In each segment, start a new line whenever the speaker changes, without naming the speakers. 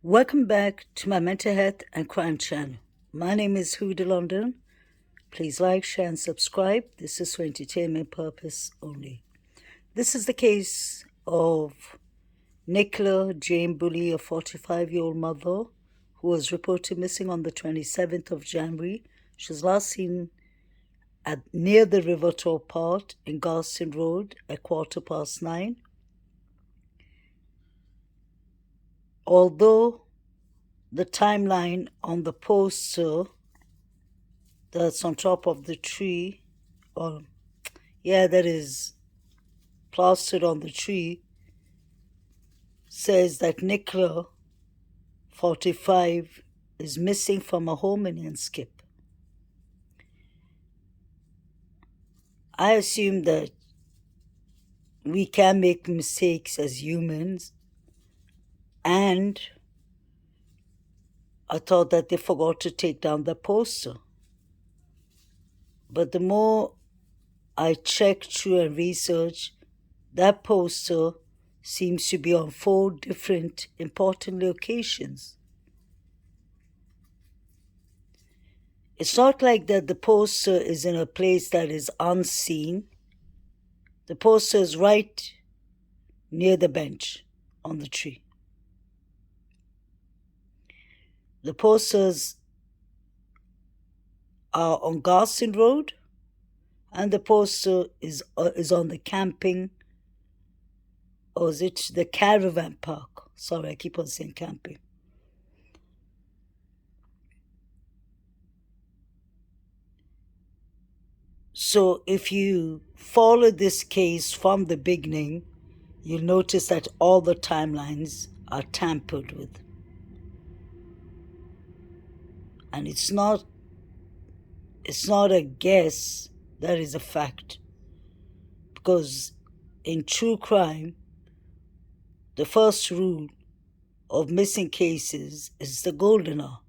Welcome back to my mental health and crime channel. My name is Huda London. Please like, share, and subscribe. This is for entertainment purpose only. This is the case of Nicola Jane Bulley, a 45-year-old mother who was reported missing on the 27th of January. She was last seen near the Rivertor Part in Garston Road at 9:15. Although the timeline on the poster that's on top of the tree, that is plastered on the tree, says that Nicola, 45, is missing from a home in Inskip. I assume that we can make mistakes as humans, and I thought that they forgot to take down the poster. But the more I check through and research, that poster seems to be on 4 different important locations. It's not like that the poster is in a place that is unseen. The poster is right near the bench on the tree. The posters are on Garston Road, and the poster is on the camping, or is it the caravan park? Sorry, I keep on saying camping. So if you follow this case from the beginning, you'll notice that all the timelines are tampered with. And it's not a guess, that is a fact. Because in true crime, the first rule of missing cases is the golden hour.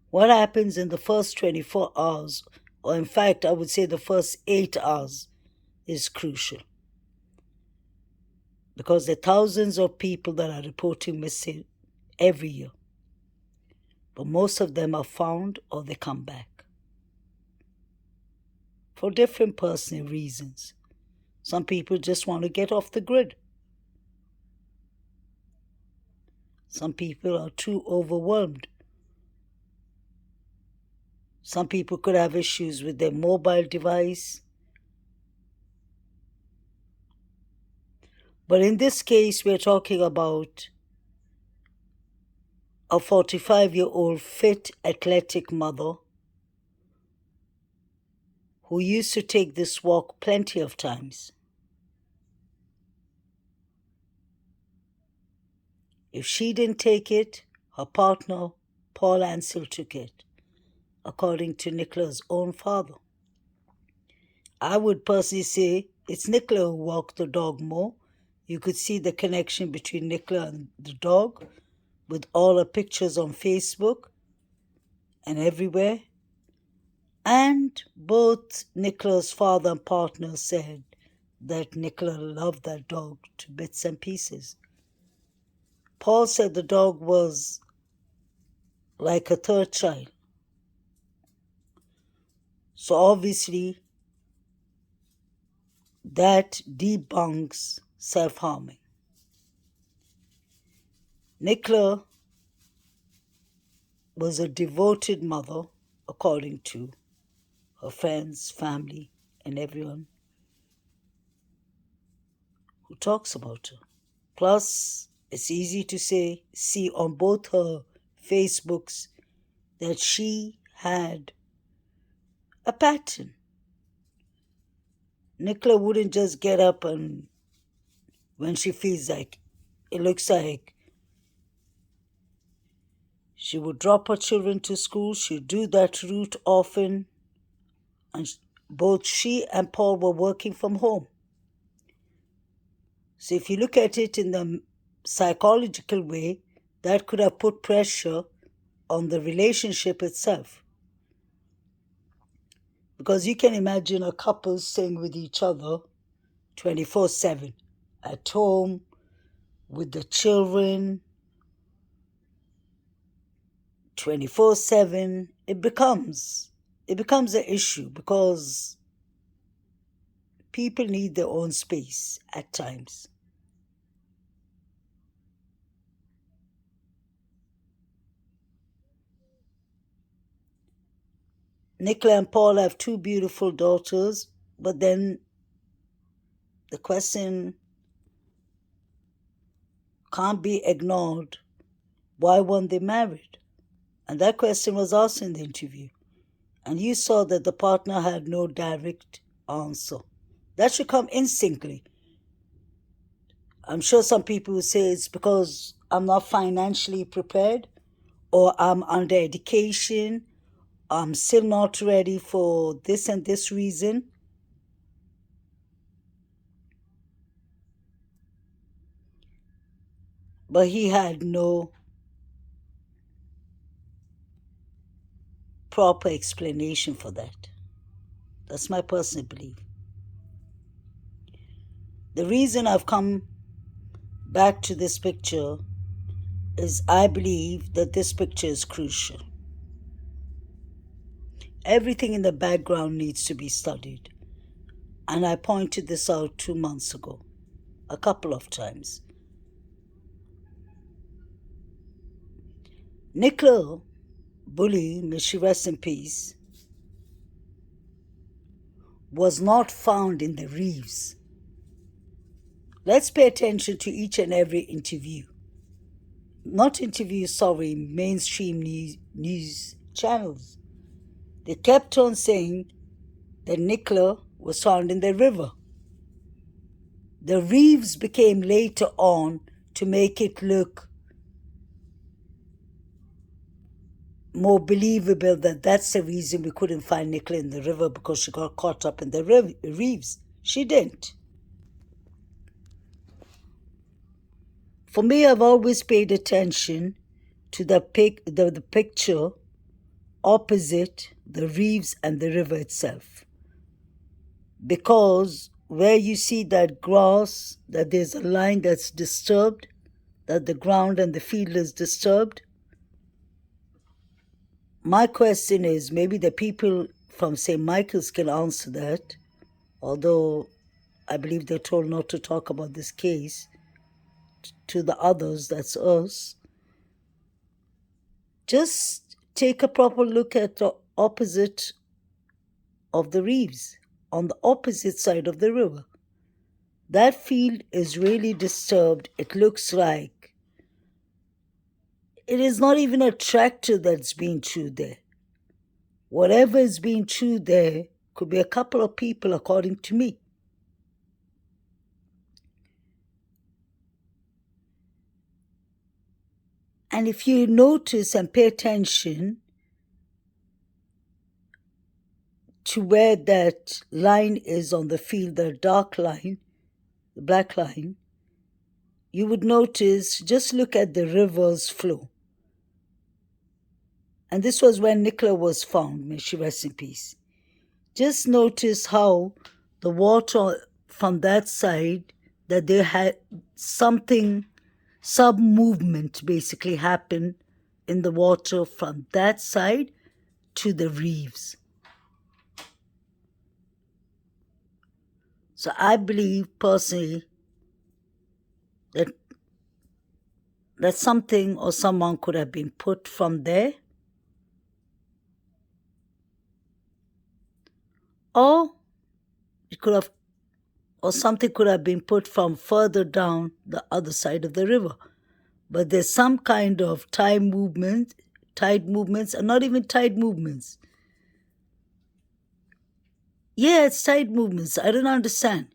What happens in the first 24 hours, or in fact, I would say the first 8 hours, is crucial. Because there are thousands of people that are reporting missing every year. But most of them are found or they come back. For different personal reasons. Some people just want to get off the grid. Some people are too overwhelmed. Some people could have issues with their mobile device. But in this case, we're talking about a 45-year-old fit, athletic mother who used to take this walk plenty of times. If she didn't take it, her partner, Paul Ansell, took it, according to Nicola's own father. I would personally say it's Nicola who walked the dog more. You could see the connection between Nicola and the dog with all her pictures on Facebook and everywhere. And both Nicola's father and partner said that Nicola loved that dog to bits and pieces. Paul said the dog was like a third child. So obviously, that debunks self-harming. Nicola was a devoted mother, according to her friends, family, and everyone who talks about her. Plus, it's easy to see on both her Facebooks that she had a pattern. Nicola wouldn't just get up and when she feels like, it looks like she would drop her children to school. She'd do that route often. And both she and Paul were working from home. So if you look at it in the psychological way, that could have put pressure on the relationship itself. Because you can imagine a couple staying with each other 24/7 at home, with the children, 24/7, it becomes an issue because people need their own space at times. Nicola and Paul have two beautiful daughters, but then the question can't be ignored. Why weren't they married? And that question was asked in the interview. And you saw that the partner had no direct answer. That should come instantly. I'm sure some people will say it's because I'm not financially prepared, or I'm under education, I'm still not ready for this and this reason. But he had no proper explanation for that. That's my personal belief. The reason I've come back to this picture is I believe that this picture is crucial. Everything in the background needs to be studied. And I pointed this out 2 months ago, a couple of times. Nicola, Bulley, may she rest in peace, was not found in the reefs. Let's pay attention to each and every interview. Not interviews, sorry, mainstream news channels. They kept on saying that Nicola was found in the river. The reefs became later on to make it look more believable that that's the reason we couldn't find Nicola in the river, because she got caught up in the reefs. She didn't. For me, I've always paid attention to the picture opposite the reefs and the river itself. Because where you see that grass, that there's a line that's disturbed, that the ground and the field is disturbed. My question is, maybe the people from St. Michael's can answer that, although I believe they're told not to talk about this case to the others, that's us. Just take a proper look at the opposite of the reefs, on the opposite side of the river. That field is really disturbed. It looks like it is not even a tractor that's being chewed there. Whatever is being chewed there could be a couple of people, according to me. And if you notice and pay attention to where that line is on the field, the dark line, the black line, you would notice, just look at the river's flow. And this was when Nicola was found, may she rest in peace. Just notice how the water from that side, that they had something, some movement basically happened in the water from that side to the reefs. So I believe personally that something or someone could have been put from there, or it could have, or something could have been put from further down the other side of the river. But there's some kind of tide movements, and not even tide movements. Yeah, it's tide movements. I don't understand.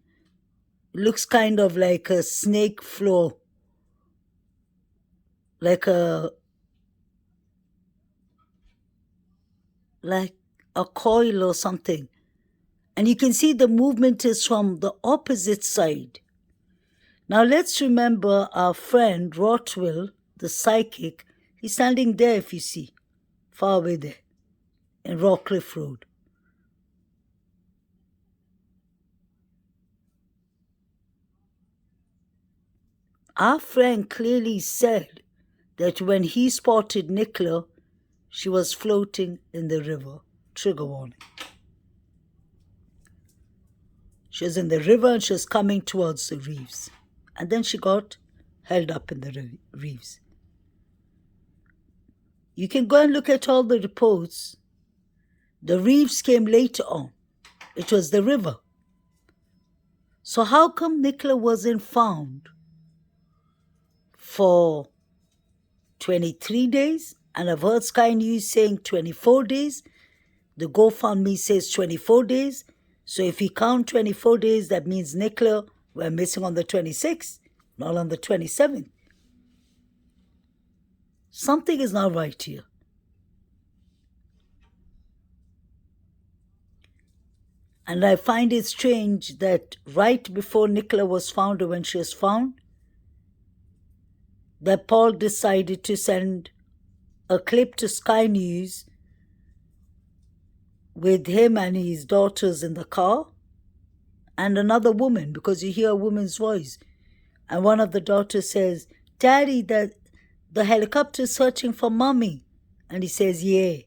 It looks kind of like a snake flow, like a coil or something. And you can see the movement is from the opposite side. Now let's remember our friend Rothwell, the psychic. He's standing there, if you see, far away there, in Rockcliffe Road. Our friend clearly said that when he spotted Nicola, she was floating in the river. Trigger warning. She was in the river and she was coming towards the reefs. And then she got held up in the reefs. You can go and look at all the reports. The reefs came later on. It was the river. So how come Nicola wasn't found for 23 days? And I've heard Sky News saying 24 days. The GoFundMe says 24 days. So if you count 24 days, that means Nicola were missing on the 26th, not on the 27th. Something is not right here. And I find it strange that right before Nicola was found, or when she was found, that Paul decided to send a clip to Sky News with him and his daughters in the car and another woman, because you hear a woman's voice. And one of the daughters says, "Daddy, the helicopter's searching for Mommy." And he says, "Yeah."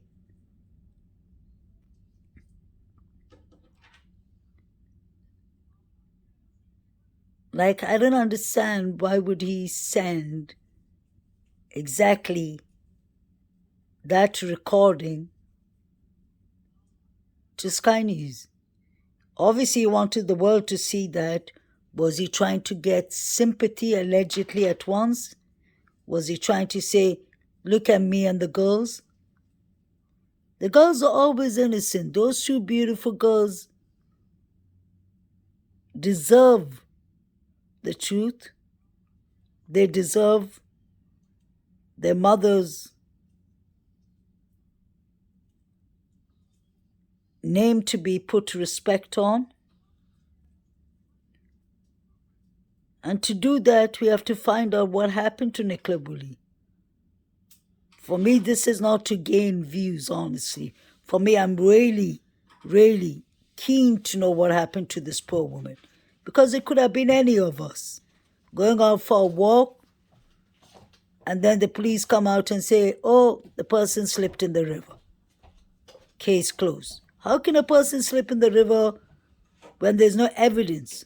Like, I don't understand why would he send exactly that recording to Sky News. Obviously, he wanted the world to see that. Was he trying to get sympathy allegedly at once? Was he trying to say, look at me and the girls? The girls are always innocent. Those two beautiful girls deserve the truth. They deserve their mother's name to be put respect on. And to do that, we have to find out what happened to Nicola Bulley. For me, this is not to gain views, honestly. For me, I'm really, really keen to know what happened to this poor woman. Because it could have been any of us. Going out for a walk, and then the police come out and say, oh, the person slipped in the river. Case closed. How can a person slip in the river when there's no evidence?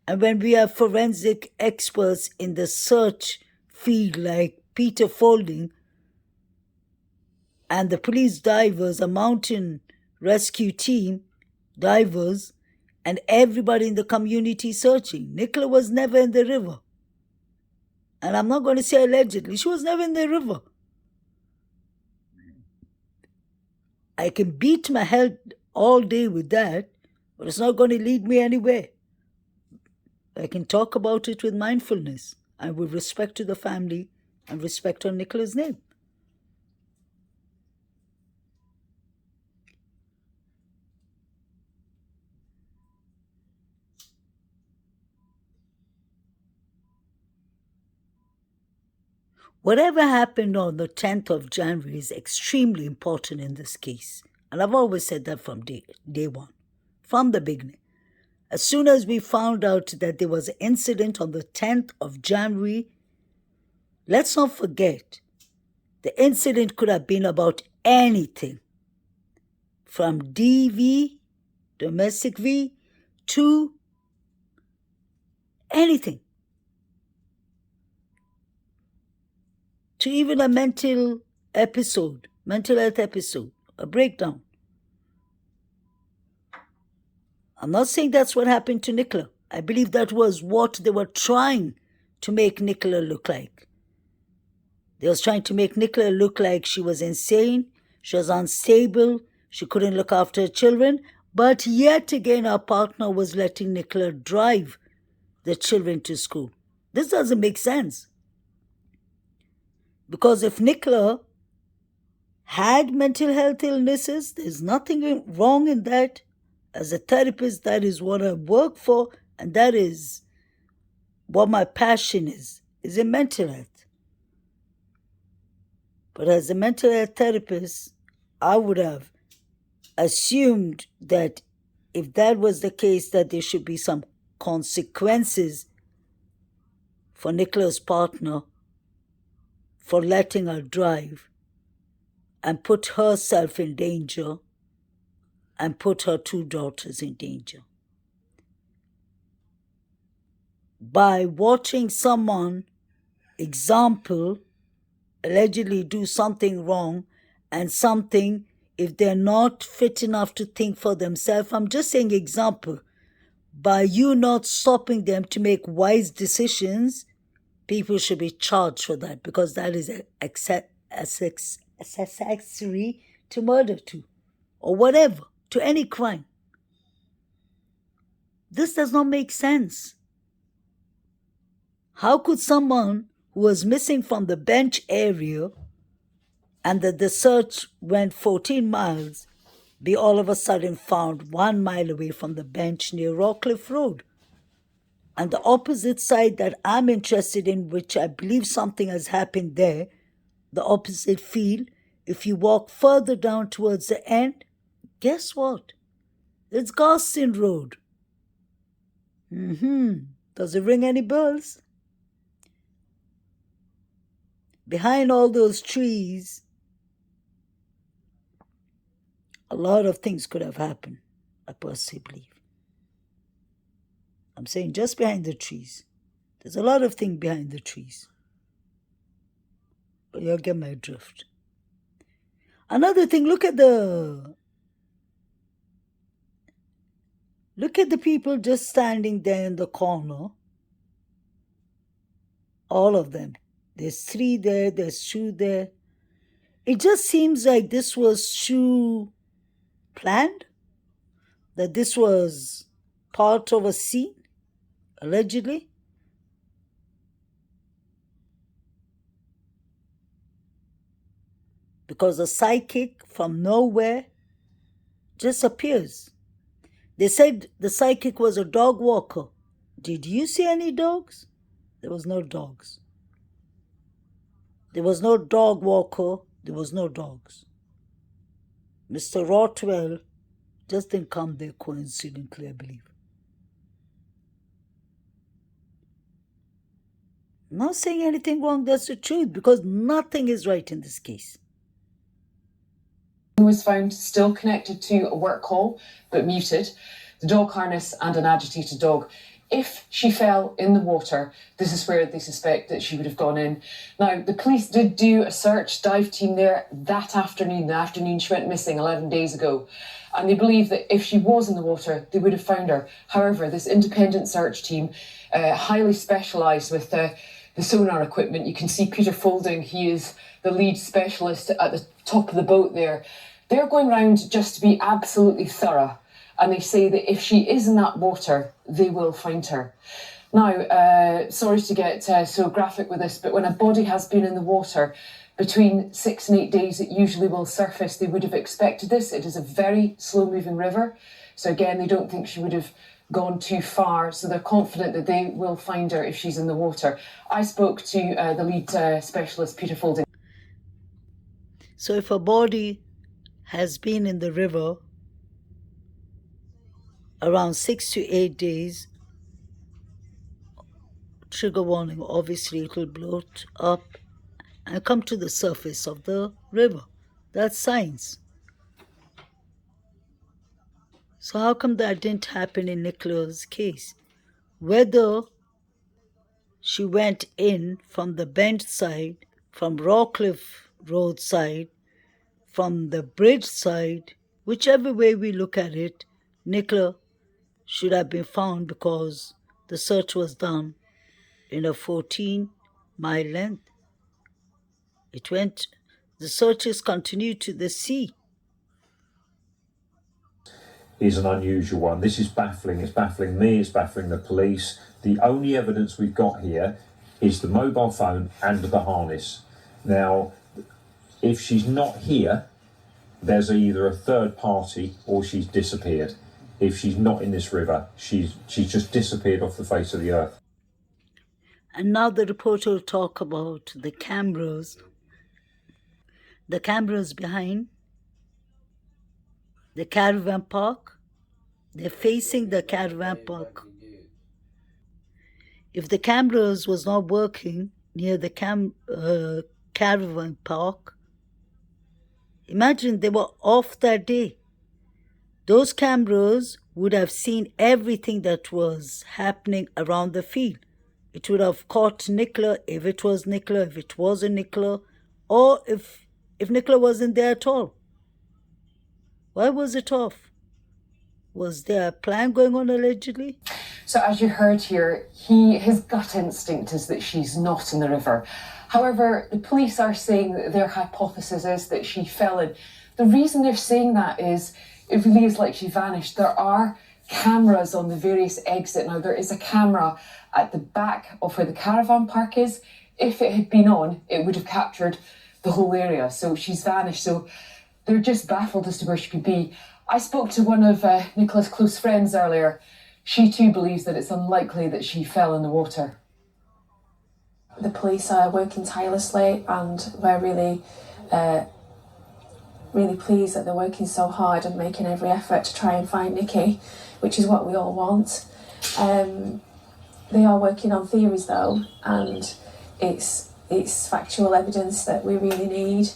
And when we have forensic experts in the search field like Peter Folding and the police divers, a mountain rescue team, divers, and everybody in the community searching. Nicola was never in the river. And I'm not going to say allegedly. She was never in the river. I can beat my head all day with that, but it's not going to lead me anywhere. I can talk about it with mindfulness and with respect to the family and respect on Nicola's name. Whatever happened on the 10th of January is extremely important in this case. And I've always said that from day one, from the beginning. As soon as we found out that there was an incident on the 10th of January, let's not forget, the incident could have been about anything. From DV, domestic V, to anything. To even a mental health episode, a breakdown. I'm not saying that's what happened to Nicola. I believe that was what they were trying to make Nicola look like. They was trying to make Nicola look like she was insane, she was unstable, she couldn't look after her children, but yet again our partner was letting Nicola drive the children to school. This doesn't make sense. Because if Nicola had mental health illnesses, there's nothing wrong in that. As a therapist, that is what I work for, and that is what my passion is in mental health. But as a mental health therapist, I would have assumed that if that was the case, that there should be some consequences for Nicola's partner for letting her drive and put herself in danger and put her two daughters in danger. By watching someone, example, allegedly do something wrong and something, if they're not fit enough to think for themselves, I'm just saying example, by you not stopping them to make wise decisions, people should be charged for that, because that is accessory to murder too, or whatever, to any crime. This does not make sense. How could someone who was missing from the bench area and that the search went 14 miles be all of a sudden found 1 mile away from the bench near Rockcliffe Road? And the opposite side that I'm interested in, which I believe something has happened there, the opposite field, if you walk further down towards the end, guess what? It's Garston Road. Does it ring any bells? Behind all those trees, a lot of things could have happened, I personally believe. I'm saying just behind the trees. There's a lot of things behind the trees. But you'll get my drift. Another thing, look at the people just standing there in the corner. All of them. There's 3 there, there's 2 there. It just seems like this was too planned, that this was part of a scene, allegedly. Because a psychic from nowhere just appears. They said the psychic was a dog walker. Did you see any dogs? There was no dogs. There was no dog walker. There was no dogs. Mr. Rothwell just didn't come there coincidentally, I believe. I'm not saying anything wrong, that's the truth, because nothing is right in this case.
Was found still connected to a work call, but muted, the dog harness and an agitated dog. If she fell in the water, this is where they suspect that she would have gone in. Now, the police did do a search dive team there that afternoon, the afternoon she went missing 11 days ago. And they believe that if she was in the water, they would have found her. However, this independent search team, highly specialised with the sonar equipment. You can see Peter Folding, he is the lead specialist at the top of the boat there. They're going round just to be absolutely thorough. And they say that if she is in that water, they will find her. Now, sorry to get so graphic with this, but when a body has been in the water between 6 and 8 days, it usually will surface. They would have expected this. It is a very slow-moving river. So again, they don't think she would have gone too far. So they're confident that they will find her if she's in the water. I spoke to the lead specialist, Peter Folding.
So if a body has been in the river around 6 to 8 days, trigger warning, obviously it will bloat up and come to the surface of the river. That's science. So how come that didn't happen in Nicola's case? Whether she went in from the bench side, from Rockcliffe Road side, from the bridge side, whichever way we look at it, Nicola should have been found, because the search was done in a 14-mile length. The searches continued to the sea.
Is an unusual one. This is baffling. It's baffling me, it's baffling the police. The only evidence we've got here is the mobile phone and the harness. Now, if she's not here, there's either a third party or she's disappeared. If she's not in this river, she's just disappeared off the face of the earth.
And now the reporter will talk about the cameras. The cameras behind the caravan park. They're facing the caravan park. If the cameras was not working near the caravan park, Imagine they were off that day. Those cameras would have seen everything that was happening around the field. It would have caught Nicola if it was Nicola, if it wasn't Nicola, or if Nicola wasn't there at all. Why was it off? Was there a plan going on allegedly?
So as you heard here, his gut instinct is that she's not in the river. However, the police are saying that their hypothesis is that she fell in. The reason they're saying that is it really is like she vanished. There are cameras on the various exits. Now, there is a camera at the back of where the caravan park is. If it had been on, it would have captured the whole area. So she's vanished. So they're just baffled as to where she could be. I spoke to one of Nicola's close friends earlier. She too believes that it's unlikely that she fell in the water.
The police are working tirelessly, and we're really pleased that they're working so hard and making every effort to try and find Nikki, which is what we all want. They are working on theories though, and it's factual evidence that we really need.